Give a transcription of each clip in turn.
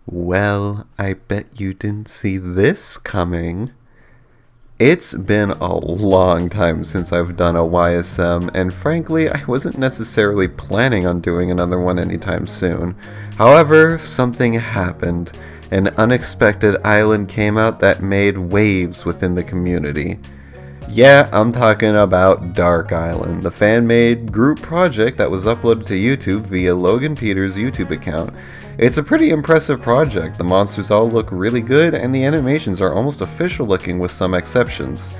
Well, I bet you didn't see this coming. It's been a long time since I've done a YSM, and frankly, I wasn't necessarily planning on doing another one anytime soon. However, something happened. An unexpected island came out that made waves within the community. Yeah, I'm talking about Dark Island, the fan-made group project that was uploaded to YouTube via Logan Peters' YouTube account. It's a pretty impressive project. The monsters all look really good, and the animations are almost official looking with some exceptions.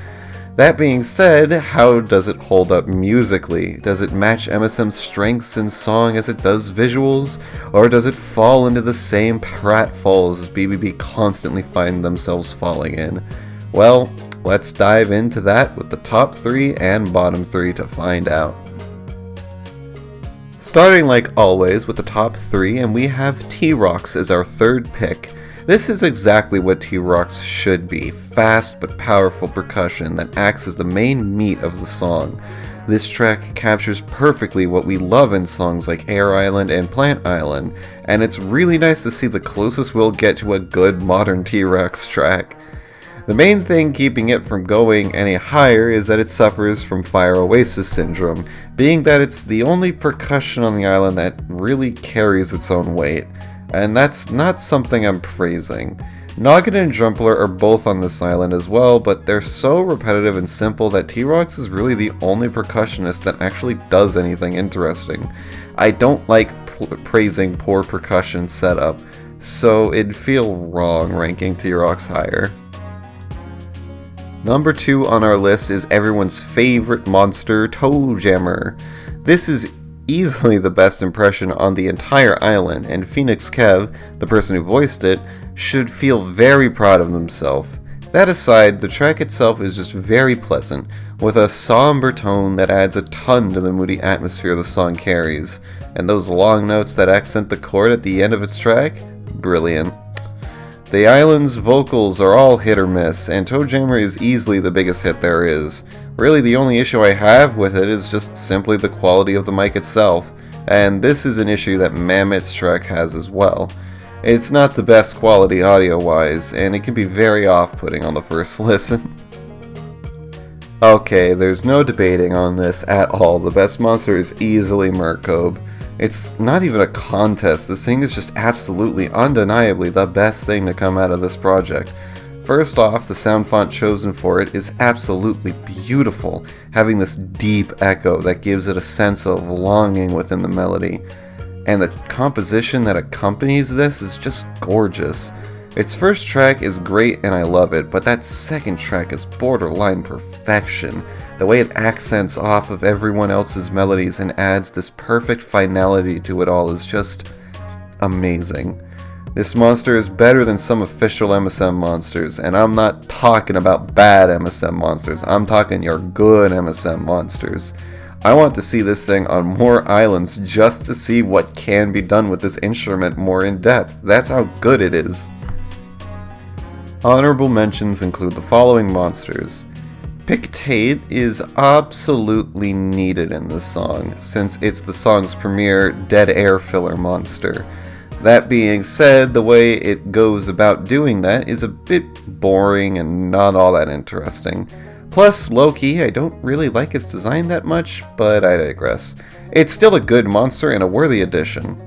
That being said, how does it hold up musically? Does it match MSM's strengths in song as it does visuals? Or does it fall into the same pratfalls as BBB constantly find themselves falling in? Well, let's dive into that with the top 3 and bottom 3 to find out. Starting like always with the top 3, and we have TRex as our third pick. This is exactly what TRex should be, fast but powerful percussion that acts as the main meat of the song. This track captures perfectly what we love in songs like Air Island and Plant Island, and it's really nice to see the closest we'll get to a good modern TRex track. The main thing keeping it from going any higher is that it suffers from Fire Oasis syndrome, being that it's the only percussion on the island that really carries its own weight, and that's not something I'm praising. Noggin and Drumpler are both on this island as well, but they're so repetitive and simple that TRex is really the only percussionist that actually does anything interesting. I don't like praising poor percussion setup, so it'd feel wrong ranking TRex higher. Number 2 on our list is everyone's favorite monster, Towjammer. This is easily the best impression on the entire island, and Phoenix Kev, the person who voiced it, should feel very proud of themselves. That aside, the track itself is just very pleasant, with a somber tone that adds a ton to the moody atmosphere the song carries, and those long notes that accent the chord at the end of its track? Brilliant. The island's vocals are all hit or miss, and Towjammer is easily the biggest hit there is. Really, the only issue I have with it is just simply the quality of the mic itself, and this is an issue that Mammoth's track has as well. It's not the best quality audio-wise, and it can be very off-putting on the first listen. Okay, there's no debating on this at all. The best monster is easily Murkobe. It's not even a contest. This thing is just absolutely, undeniably the best thing to come out of this project. First off, the sound font chosen for it is absolutely beautiful, having this deep echo that gives it a sense of longing within the melody. And the composition that accompanies this is just gorgeous. Its first track is great and I love it, but that second track is borderline perfection. The way it accents off of everyone else's melodies and adds this perfect finality to it all is just amazing. This monster is better than some official MSM monsters, and I'm not talking about bad MSM monsters, I'm talking your good MSM monsters. I want to see this thing on more islands just to see what can be done with this instrument more in depth. That's how good it is. Honorable mentions include the following monsters. Pictate is absolutely needed in this song, since it's the song's premier dead air filler monster. That being said, the way it goes about doing that is a bit boring and not all that interesting. Plus, low-key, I don't really like its design that much, but I digress. It's still a good monster and a worthy addition.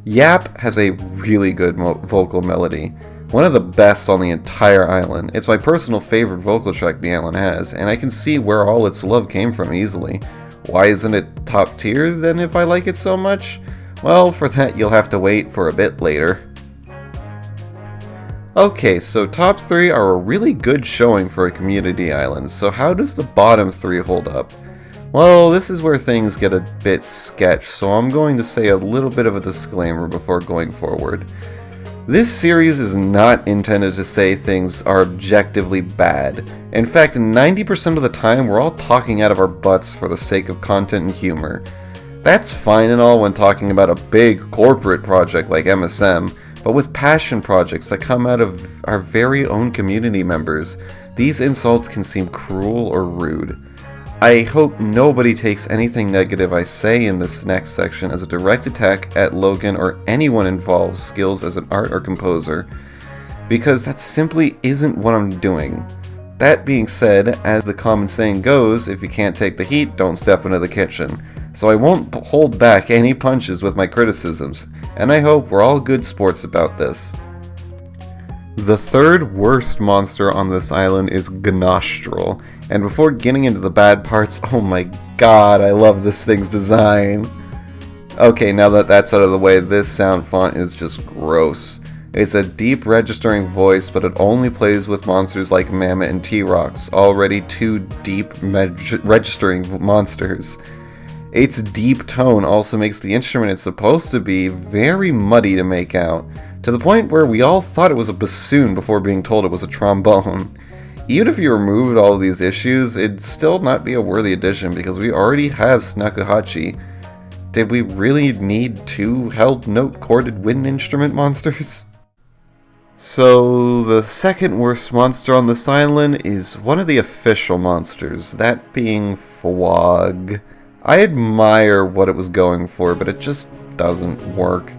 Yap has a really good vocal melody. One of the best on the entire island. It's my personal favorite vocal track the island has, and I can see where all its love came from easily. Why isn't it top tier then if I like it so much? Well, for that you'll have to wait for a bit later. Okay, so top 3 are a really good showing for a community island, so how does the bottom 3 hold up? Well, this is where things get a bit sketch, so I'm going to say a little bit of a disclaimer before going forward. This series is not intended to say things are objectively bad. In fact, 90% of the time we're all talking out of our butts for the sake of content and humor. That's fine and all when talking about a big corporate project like MSM, but with passion projects that come out of our very own community members, these insults can seem cruel or rude. I hope nobody takes anything negative I say in this next section as a direct attack at Logan or anyone involved skills as an art or composer, because that simply isn't what I'm doing. That being said, as the common saying goes, if you can't take the heat, don't step into the kitchen. So I won't hold back any punches with my criticisms, and I hope we're all good sports about this. The third worst monster on this island is ganastral, and before getting into the bad parts, oh my god, I love this thing's design. Okay, now that that's out of the way, this sound font is just gross. It's a deep registering voice, but it only plays with monsters like Mammoth and T-Rex, already two deep registering monsters. Its deep tone also makes the instrument it's supposed to be very muddy to make out, to the point where we all thought it was a bassoon before being told it was a trombone. Even if you removed all of these issues, it'd still not be a worthy addition because we already have Snakuhachi. Did we really need two held note corded wind instrument monsters? So, the second worst monster on this island is one of the official monsters, that being Fwog. I admire what it was going for, but it just doesn't work.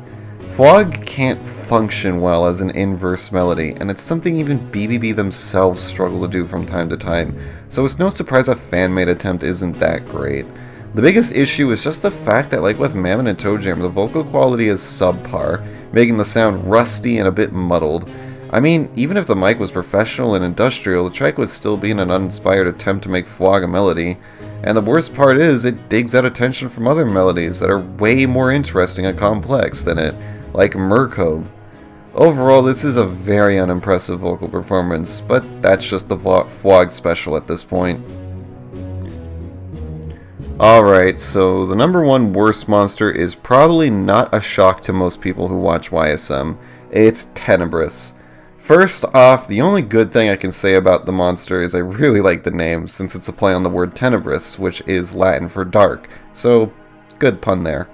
Fwog can't function well as an inverse melody, and it's something even BBB themselves struggle to do from time to time, so it's no surprise a fan-made attempt isn't that great. The biggest issue is just the fact that, like with Mammoth and Towjammer, the vocal quality is subpar, making the sound rusty and a bit muddled. I mean, even if the mic was professional and industrial, the track would still be an uninspired attempt to make Fwog a melody. And the worst part is, it digs out attention from other melodies that are way more interesting and complex than it, like Murkobe. Overall, this is a very unimpressive vocal performance, but that's just the Fwog special at this point. Alright, so the number one worst monster is probably not a shock to most people who watch YSM. It's Tenebrus. First off, the only good thing I can say about the monster is I really like the name, since it's a play on the word tenebrus, which is Latin for dark, so good pun there.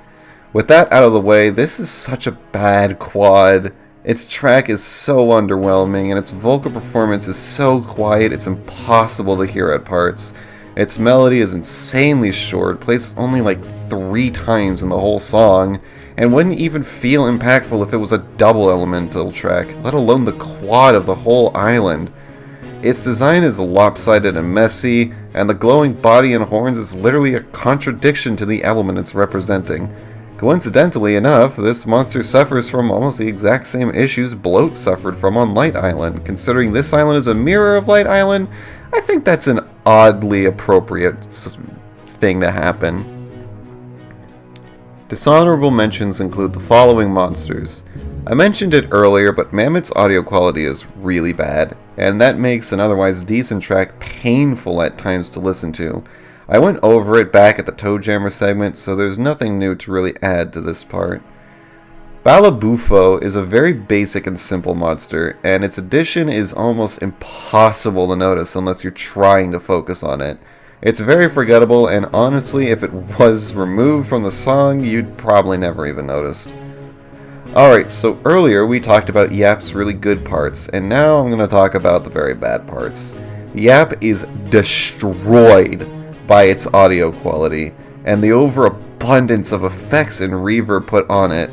With that out of the way, this is such a bad quad. Its track is so underwhelming, and its vocal performance is so quiet it's impossible to hear at parts. Its melody is insanely short, plays only like 3 times in the whole song, and wouldn't even feel impactful if it was a double elemental track, let alone the quad of the whole island. Its design is lopsided and messy, and the glowing body and horns is literally a contradiction to the element it's representing. Coincidentally enough, this monster suffers from almost the exact same issues Bloat suffered from on Light Island. Considering this island is a mirror of Light Island, I think that's an oddly appropriate thing to happen. Dishonorable mentions include the following monsters. I mentioned it earlier, but Mammoth's audio quality is really bad, and that makes an otherwise decent track painful at times to listen to. I went over it back at the Towjammer segment, so there's nothing new to really add to this part. Balabufo is a very basic and simple monster, and its addition is almost impossible to notice unless you're trying to focus on it. It's very forgettable, and honestly, if it was removed from the song, you'd probably never even noticed. Alright, so earlier we talked about Yap's really good parts, and now I'm going to talk about the very bad parts. Yap is destroyed by its audio quality, and the overabundance of effects and reverb put on it.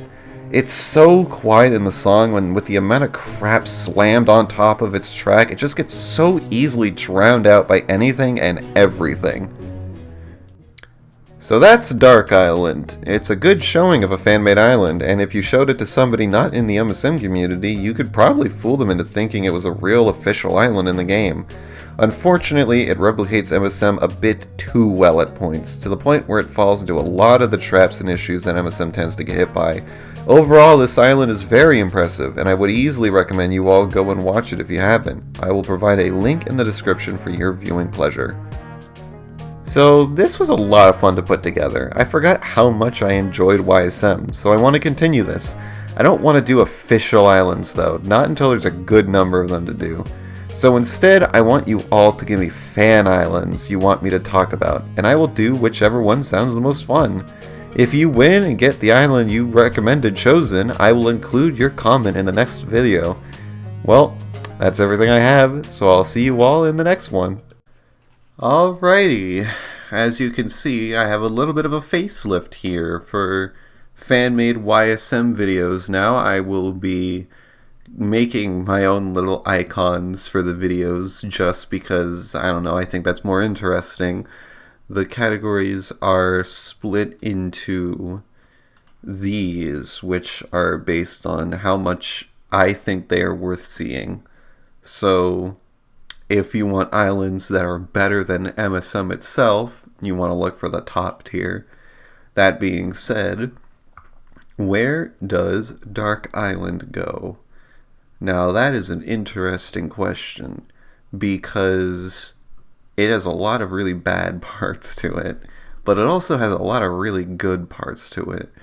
It's so quiet in the song, when with the amount of crap slammed on top of its track, it just gets so easily drowned out by anything and everything. So that's Dark Island. It's a good showing of a fan-made island, and if you showed it to somebody not in the MSM community, you could probably fool them into thinking it was a real official island in the game. Unfortunately, it replicates MSM a bit too well at points, to the point where it falls into a lot of the traps and issues that MSM tends to get hit by. Overall, this island is very impressive, and I would easily recommend you all go and watch it if you haven't. I will provide a link in the description for your viewing pleasure. So, this was a lot of fun to put together. I forgot how much I enjoyed YSM, so I want to continue this. I don't want to do official islands though, not until there's a good number of them to do. So instead, I want you all to give me fan islands you want me to talk about, and I will do whichever one sounds the most fun. If you win and get the island you recommended chosen, I will include your comment in the next video. Well, that's everything I have, so I'll see you all in the next one. Alrighty, as you can see, I have a little bit of a facelift here. For fan-made YSM videos now, I will be making my own little icons for the videos just because, I don't know, I think that's more interesting. The categories are split into these, which are based on how much I think they are worth seeing. So if you want islands that are better than MSM itself, you want to look for the top tier. That being said, where does Dark Island go? Now that is an interesting question, because it has a lot of really bad parts to it, but it also has a lot of really good parts to it.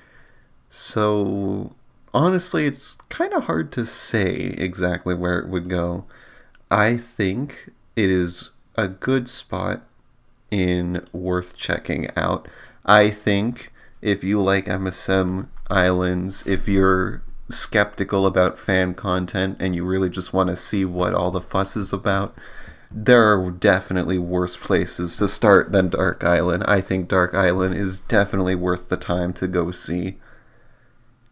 So honestly, it's kind of hard to say exactly where it would go. I think it is a good spot in worth checking out. I think if you like MSM Islands, if you're skeptical about fan content and you really just want to see what all the fuss is about, there are definitely worse places to start than Dark Island. I think Dark Island is definitely worth the time to go see.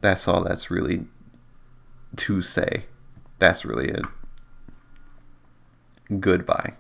That's all that's really to say. That's really it. Goodbye.